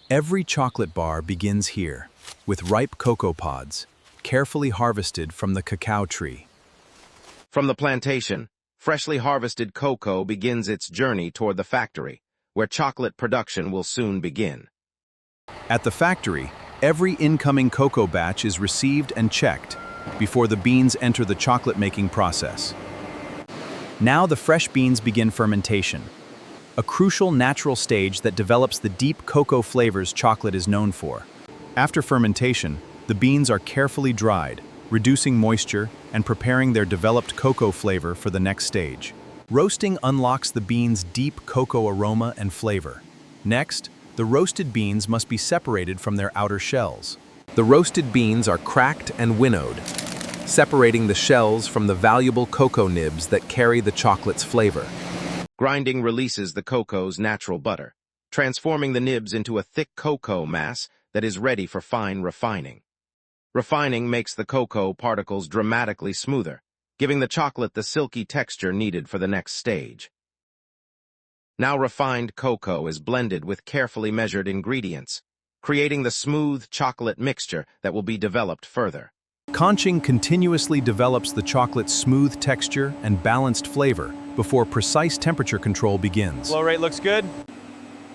Every chocolate bar begins here, with ripe cocoa pods, carefully harvested from the cacao tree. From the plantation, freshly harvested cocoa begins its journey toward the factory, where chocolate production will soon begin. At the factory, every incoming cocoa batch is received and checked before the beans enter the chocolate-making process. Now the fresh beans begin fermentation, a crucial natural stage that develops the deep cocoa flavors chocolate is known for. After fermentation, the beans are carefully dried, reducing moisture and preparing their developed cocoa flavor for the next stage. Roasting unlocks the beans' deep cocoa aroma and flavor. Next, the roasted beans must be separated from their outer shells. The roasted beans are cracked and winnowed, separating the shells from the valuable cocoa nibs that carry the chocolate's flavor. Grinding releases the cocoa's natural butter, transforming the nibs into a thick cocoa mass that is ready for fine refining. Refining makes the cocoa particles dramatically smoother, giving the chocolate the silky texture needed for the next stage. Now refined cocoa is blended with carefully measured ingredients, creating the smooth chocolate mixture that will be developed further. Conching continuously develops the chocolate's smooth texture and balanced flavor before precise temperature control begins. Flow rate looks good.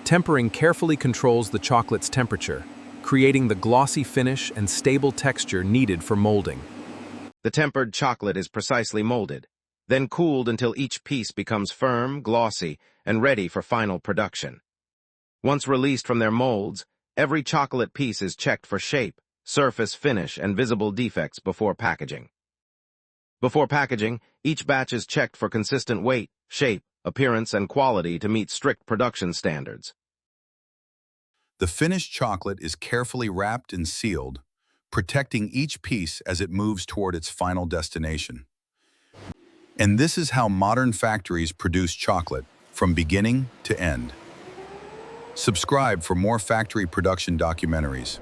Tempering carefully controls the chocolate's temperature, creating the glossy finish and stable texture needed for molding. The tempered chocolate is precisely molded, then cooled until each piece becomes firm, glossy, and ready for final production. Once released from their molds, every chocolate piece is checked for shape, surface finish, and visible defects before packaging. Before packaging, each batch is checked for consistent weight, shape, appearance, and quality to meet strict production standards. The finished chocolate is carefully wrapped and sealed, protecting each piece as it moves toward its final destination. And this is how modern factories produce chocolate, from beginning to end. Subscribe for more factory production documentaries.